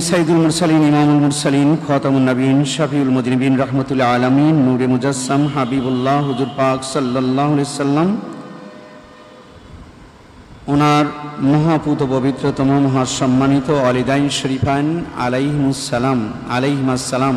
সাইদুল মুরসালিন, ইমামুল মুরসালিন, খাতামুন নবীন, শফিউল মুজরিমিন, রাহমাতুল আলামিন, নূরে মুজাসসাম, হাবিবুল্লাহ হুজুর পাক সাল্লাল্লাহু আলাইহি সাল্লাম ওনার মহাপুত পবিত্রতম মহাসম্মানিত ওয়ালিদাইন শরীফাইন আলাইহিমাসসালাম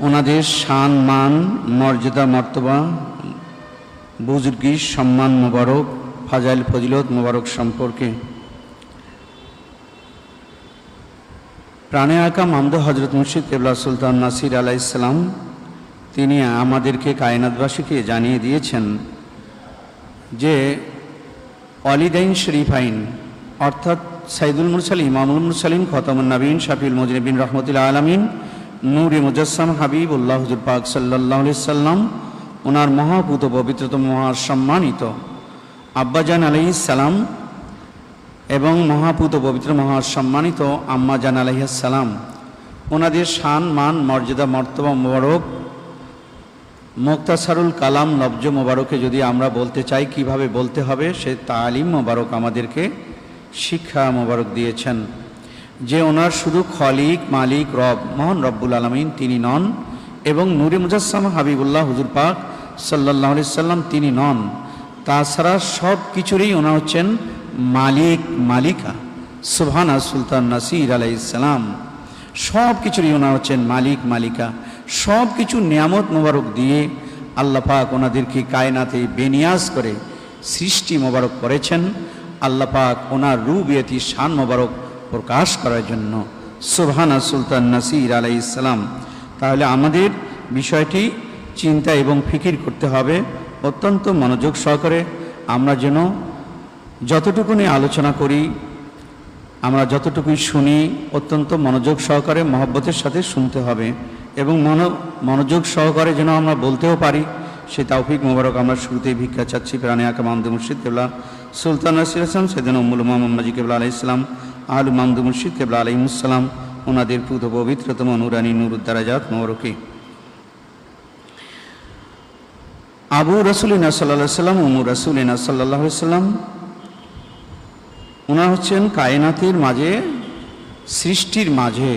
ওনাদের শান মান মর্যাদা মর্তবা বুজুর্গি সম্মান মোবারক ফাজাইল ফজিলত মোবারক সম্পর্কে প্রাণে আকা মামদু হজরত মুর্শিদ কেবলা সুলতান নাসির আলাইহিস সালাম তিনি আমাদেরকে কায়নাতবাসীকে জানিয়ে দিয়েছেন যে ওয়ালিদাইন শরীফাইন অর্থাৎ সাইদুল মুরসালিন, ইমামুল মুরসালিন, খাতামুন নবীন, শফিউল মুজরিমিন, রাহমাতুল আলামিন, নূরে মুজাসসাম, হাবিবুল্লাহ হুজুর পাক সাল্লাল্লাহু আলাইহি সাল্লাম ওনার মহাপুত পবিত্রতম মহাসম্মানিত আব্বাজান আলাইহিস সালাম এবং মহাপুত পবিত্র মহাসম্মানিত আম্মাজান আলাইহিস সালাম ওনাদের শান মান মর্যাদা মর্তবা মোবারক মুক্তাসারুল কালাম লফজ মোবারকে যদি আমরা বলতে চাই কিভাবে বলতে হবে, সে তালিম মোবারক আমাদেরকে শিক্ষা মোবারক দিয়েছেন যে ওনার শুধু খলিক মালিক রব মহান রব্বুল আলামিন তিনি নন এবং নূরে মুজাসসাম হাবিবুল্লাহ হুজুর পাক সাল্লাল্লাহু আলাইহি সাল্লাম তিনি নন, তাছাড়া সব কিছুরই ওনার হচ্ছেন মালিক মালিকা। সুবহানা সুলতান নাসির আলাইহিস সালাম সব কিছুরই ওনার হচ্ছেন মালিক মালিকা। সব কিছু নিয়ামত মোবারক দিয়ে আল্লাহ পাক ওনাদেরকে কায়নাতে বেনিয়াজ করে সৃষ্টি মোবারক করেছেন আল্লাহ পাক ওনার রুবিয়তি শান মোবারক প্রকাশ করার জন্য। সুবহানা সুলতান নাসির আলাইহিস সালাম। তাহলে আমাদের বিষয়টি চিন্তা এবং ফিকির করতে হবে অত্যন্ত মনোযোগ সহকারে। আমরা যেন যতটুকুনি আলোচনা করি, আমরা যতটুকুই শুনি অত্যন্ত মনোযোগ সহকারে মহব্বতের সাথে শুনতে হবে এবং মনোযোগ সহকারে যেন আমরা বলতেও পারি, সেই তৌফিক মোবারক আমরা শুরুতেই ভিক্ষা চাচ্ছি প্রাণে আকা মামদু মুর্শিদ কেবলা সুলতান নাসির আসলাম সেদিন উম্মুল মুহাম্মদ মাজি কেবলা আলাইহিস সালাম আহলু মামদু মুর্শিদ কেবলা আলাইহিস সালাম ওনাদের পুত পবিত্রতম নুরানি নুরুদ্দারাজাত মোবারকে আবু রাসূলিনা সাল্লাল্লাহু আলাইহি সাল্লাম উম্মু রাসূলিনা সাল্লাল্লাহু আলাইহি সাল্লাম ওনারা হচ্ছেন কায়নাতের মাঝে সৃষ্টির মাঝে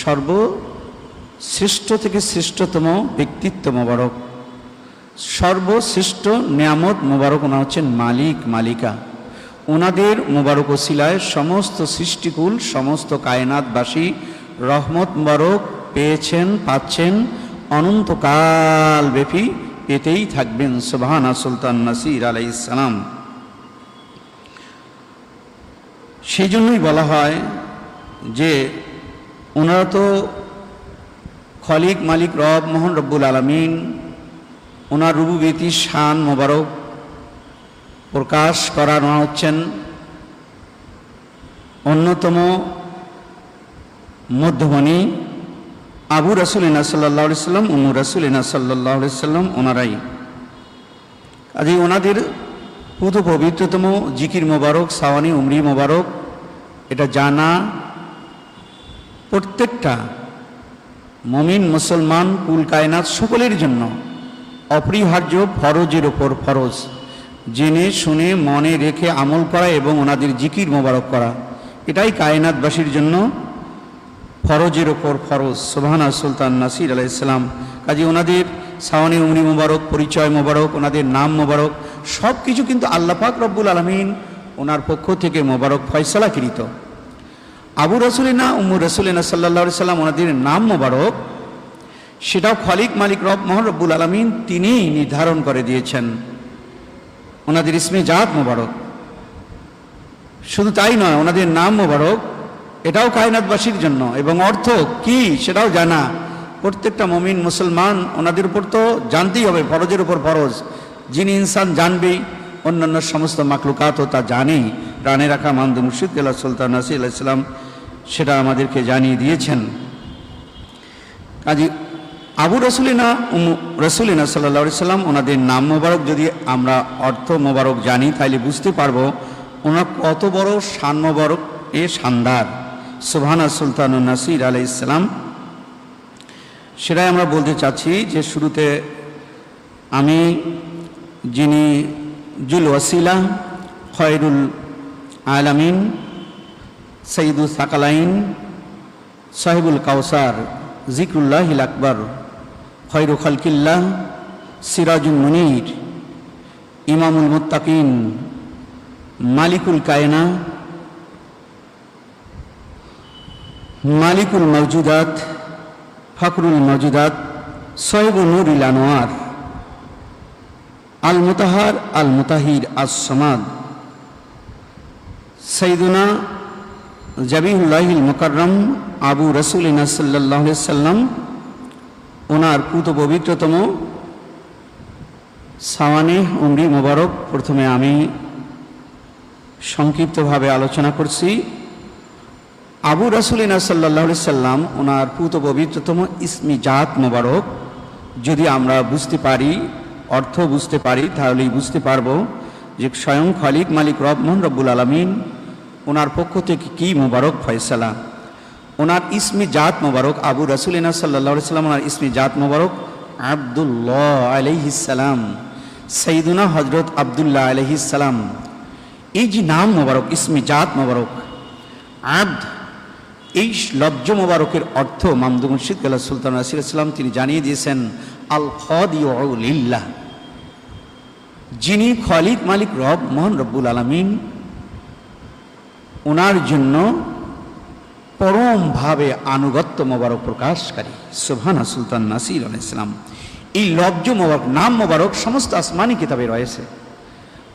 সর্বশ্রেষ্ঠ থেকে শ্রেষ্ঠতম ব্যক্তিত্ব মোবারক, সর্বশ্রেষ্ঠ নিয়ামত মোবারক ওনা হচ্ছেন মালিক মালিকা। ওনাদের মোবারক ওসিলায় সমস্ত সৃষ্টিকুল সমস্ত কায়নাতবাসী রহমত মোবারক পেয়েছেন, পাচ্ছেন, অনন্তকাল ব্যাপী পেতেই থাকবেন। সুবহানা সুলতান নাসির আলাইহিস সালাম। সেই জন্যই বলা হয় যে ওনারা তো খলিক মালিক রব মহান রব্বুল আলামিন, ওনার রুবুবিয়তি শান মোবারক প্রকাশ করার ওনা হচ্ছেন অন্যতম মধ্যমণি আবু রাসূলিনা সাল্লাল্লাহু আলাইহি সাল্লাম উম্মু রাসূলিনা সাল্লাল্লাহু আলাইহি সাল্লাম ওনারাই। কাজেই ওনাদের পুত পবিত্রতম জিকির মোবারক সাওয়ানি উমরি মোবারক এটা জানা প্রত্যেকটা মুমিন মুসলমান কুল কায়নাত সকলের জন্য অপরিহার্য, ফরজের ওপর ফরজ, জেনে শুনে মনে রেখে আমল করা এবং ওনাদের জিকির মোবারক করা এটাই কায়নাতবাসীর জন্য ফরজের ওপর ফরজ। সুবহানা সুলতান নাসির আলাইহিস সালাম। কাজে ওনাদের সাওয়ানি উমরি মোবারক, পরিচয় মোবারক, ওনাদের নাম মোবারক সব কিছু কিন্তু আল্লাহ পাক রব্বুল আলামিন ওনার পক্ষ থেকে মোবারক ফয়সালাকৃত। আবু রাসূলিনা উম্মু রাসূলিনা সাল্লাল্লাহু আলাইহি সাল্লাম ওনাদের নাম মোবারক সেটাও খলিক মালিক রব মহান রব্বুল আলামিন তিনিই নির্ধারণ করে দিয়েছেন। ওনাদের ইসমে জাত মোবারক, শুধু তাই নয় ওনাদের নাম মোবারক এটাও কায়নাতবাসীর জন্য এবং অর্থ কি সেটাও জানা প্রত্যেকটা মুমিন মুসলমান ওনাদের উপর তো জানতেই হবে, ফরজের উপর ফরজ। যিনি ইনসান জানবেই, অন্যান্য সমস্ত মাখলুকাতও তা জানেই। প্রাণে রাখা মামদু মুর্শিদ কেবলা সুলতান নাসির আলাইহিস সালাম সেটা আমাদেরকে জানিয়ে দিয়েছেন। কাজী আবু রাসূলিনা উম্মু রাসূলিনা সাল্লাল্লাহু আলাইহি সাল্লাম ওনাদের নাম মোবারক যদি আমরা অর্থ মোবারক জানি তাহলে বুঝতে পারবো ওনার কত বড় শান মোবারক এ শানদার। সুবহানা সুলতানুন নাসির আলাইহিস সালাম সেটাই আমরা বলতে চাচ্ছি যে শুরুতে আমি যিনি জুল ওয়াসিলা খয়রুল আলামিন সৈয়দুল সাকালাইন, সাহেবুল কাউসার, জিক্রুল্লাহিল আকবর, খয়রু খালকিল্লাহ, সিরাজুল মুনির, ইমামুল মুত্তাকিন, মালিকুল কায়না, মালিকুল মওজুদাত, ফখরুল মওজুদাত, সাহেবুল নূরুল আনোয়ার, আল মুতাহার, আল মুতাহির, আস সামাদ, সাইয়্যিদুনা জাবিহুল্লাহিল মুকাররম আবু রাসূলিনা সাল্লাল্লাহু আলাইহি সাল্লাম, ওনার পুত পবিত্রতম সাওয়ানে উমরি মোবারক প্রথমে আমি সংক্ষিপ্তভাবে আলোচনা করছি। আবু রাসূলিনা সাল্লাল্লাহু আলাইহি সাল্লাম ওনার পুত পবিত্রতম ইসমি জাত মোবারক যদি আমরা বুঝতে পারি, অর্থ বুঝতে পারি, তাহলেই বুঝতে পারবো যে স্বয়ং খালিক মালিক রব মহান রব্বুল আলামিন ওনার পক্ষ থেকে কি মোবারক ফয়সালা। ওনার ইসমি জাত মোবারক আবু রাসূলিনা সাল্লাল্লাহু আলাইহি সাল্লাম, ওনার ইসমি জাত মোবারক আব্দুল্লাহ আলাইহিস সালাম, সাইয়্যিদুনা হযরত আব্দুল্লাহ আলাইহিস সালাম। এই যে নাম মোবারক, ইসমি জাত মোবারক আব্দ, এই লফজ মোবারকের অর্থ মামদু মুর্শিদ কেবলা সুলতান নাসির ইসলাম তিনি জানিয়ে দিয়েছেন, আল খাদিউ লিল্লাহ, যিনি খালিক মালিক রব মহান রব্বুল আলামিন ওনার জন্য পরমভাবে আনুগত্য মোবারক প্রকাশকারী সুবহানা সুলতান নাসির আলাইহিস সালাম। এই লফজ মোবারক, নাম মোবারক সমস্ত আসমানি কিতাবে রয়েছে।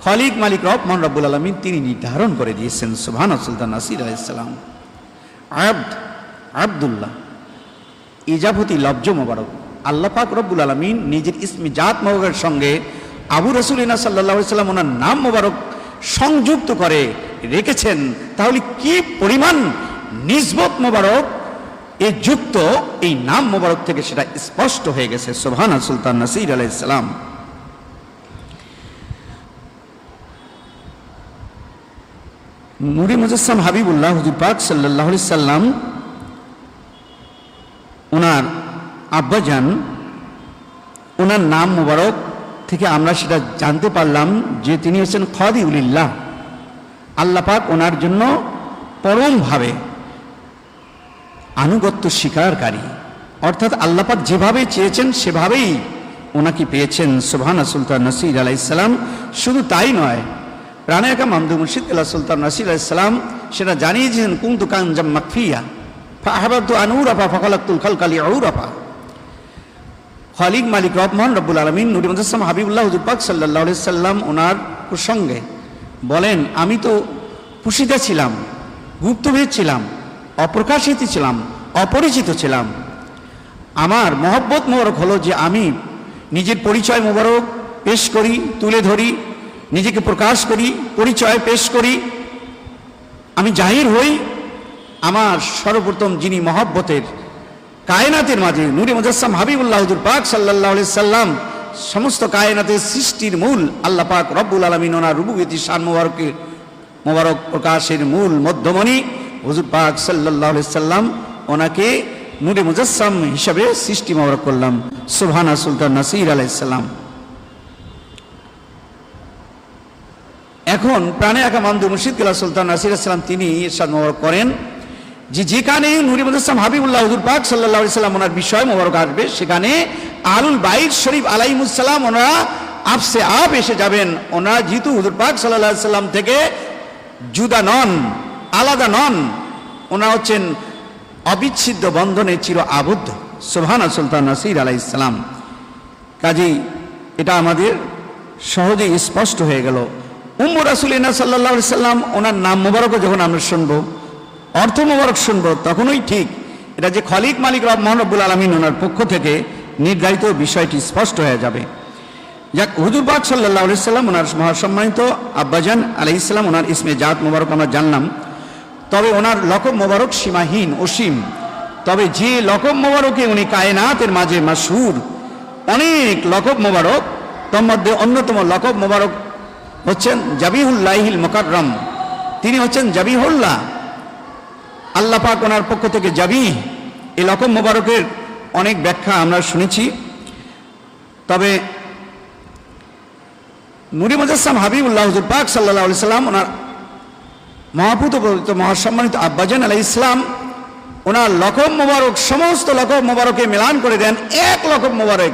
খালিক মালিক রব মহান রব্বুল আলামিন তিনি নির্ধারণ করে দিয়েছেন সুবহানা সুলতান নাসির আলাইহিস সালাম। আব্দ, আব্দুল্লাহ, ইজাফতি লফজ মোবারক আল্লাহ পাক রব্বুল আলামিন নিজের ইসমি জাত মোবারকের সঙ্গে আবু রাসূলিনা সাল্লাল্লাহু আলাইহি সাল্লাম ওনার নাম মোবারক সংযুক্ত করে রেখেছেন। তাহলে কি পরিমাণ নিসবত মোবারক এ যুক্ত এই নাম মোবারক থেকে সেটা স্পষ্ট হয়ে গেছে সুবহানা সুলতান নাসির আলাইহিস সালাম। নূরে মুজাসসাম হাবিবুল্লাহ হুজুর পাক সাল্লাল্লাহু আলাইহি সাল্লাম ওনার আব্বাজান, ওনার নাম মোবারক থেকে আমরা সেটা জানতে পারলাম যে তিনি হচ্ছেন খাদিউলিল্লাহ, আল্লাহ পাক ওনার জন্য পরমভাবে আনুগত্য স্বীকারকারী, অর্থাৎ আল্লাহ পাক যেভাবে চেয়েছেন সেভাবেই ওনাকে পেয়েছেন সুবহানা সুলতান নাসির আলাইহিস সালাম। শুধু তাই নয়, প্রাণে একা মামদু মুর্শিদ কেবলা সুলতান নাসির আলাইহিস সালাম সেটা জানিয়েছেন, কুনতু কানজাম মাকফিয়া ফাআহাবাতু আন উরাফা ফাখালাকতুল খালকা লিউরাফা। খালিক মালিক রব মহান রব্বুল আলামিন নূরে মুজাসসাম হাবিবুল্লাহ হুজুর পাক সাল্লাল্লাহু আলাইহি সাল্লাম ওনার প্রসঙ্গে বলেন, আমি তো পুশিদা ছিলাম, গুপ্তভেদ ছিলাম, অপ্রকাশিত ছিলাম, অপরিচিত ছিলাম। আমার মহব্বত মোবারক হলো যে আমি নিজের পরিচয় মোবারক পেশ করি, তুলে ধরি, নিজেকে প্রকাশ করি, পরিচয় পেশ করি, আমি জাহির হই। আমার সর্বপ্রথম যিনি মহব্বতের কায়নাতের মাঝে নূরে মুজাসসাম হাবিবুল্লাহ হুজুর পাক সাল্লাল্লাহু আলাইহি সাল্লাম, সমস্ত কায়নাতের সৃষ্টির মূল আল্লাহ পাক রব্বুল আলামিন ওনার রুবুবিয়তি শান মোবারক প্রকাশের মূল মধ্যমণি হুজুর পাক সাল্লাল্লাহু আলাইহি সাল্লাম, ওনাকে নূরে মুজাসসাম হিসাবে সৃষ্টি মোবারক করলাম সুবহানা সুলতান নাসির আলাইহিস সালাম। এখন প্রাণে একা মামদু মুর্শিদ কেবলা সুলতান নাসির আলাইহিস সালাম তিনি ইরশাদ মোবারক করেন যে যেখানে নূরে মুজাসসাম হাবিবুল্লাহ হুজুর পাক সাল্লাল্লাহু আলাইহি সাল্লাম ওনার বিষয় মোবারক আসবে, সেখানে আহলুল বাইত শরীফ আলাইহিমুস সালাম ওনারা আপসে আপ এসে যাবেন। ওনারা যেহেতু হুজুর পাক সাল্লাল্লাহু আলাইহি সাল্লাম থেকে জুদা নন, আলাদা নন, ওনারা হচ্ছেন অবিচ্ছেদ্য বন্ধনে চির আবদ্ধ সুবহানা সুলতান নাসির আলাইহিস সালাম। কাজেই এটা আমাদের সহজেই স্পষ্ট হয়ে গেল। উম্মে রাসূলিনা সাল্লাল্লাহু আলাইহি সাল্লাম ওনার নাম মোবারকও যখন আমরা শুনবো, অর্থ মোবারক শুনবো, তখনই ঠিক এটা যে খালিক মালিক রব মহান রব্বুল আলামিন ওনার পক্ষ থেকে নির্ধারিত বিষয়টি স্পষ্ট হয়ে যাবে। যাক, হুজুর পাক সাল্লাল্লাহু আলাইহি সাল্লাম ওনার মহাসম্মানিত আব্বাজান আলাইহিস সালাম ওনার ইসমে জাত মোবারক আমরা জানলাম। তবে ওনার লকব মোবারক সীমাহীন, অসীম। তবে যে লকব মোবারকে উনি কায়নাতের মাঝে মাশহুর, অনেক লকব মোবারক, তার মধ্যে অন্যতম লকব মোবারক হচ্ছেন জাবিহুল্লাহিল মুকাররম। তিনি হচ্ছেন জাবিহুল্লাহ, আল্লাহ পাক ওনার পক্ষ থেকে জাবি। এই লকব মোবারকের অনেক ব্যাখ্যা আমরা শুনেছি। তবে নূরে মুজাসসাম হাবিবুল্লাহ হুজুর পাক সাল্লাল্লাহু আলাইহি সাল্লাম ওনার মহাপুত পবিত্র মহাসম্মানিত আব্বাজান আলাইহিস ইসলাম ওনার লকব মোবারক সমস্ত লকব মোবারকে মিলান করে দেন এক লকব মোবারক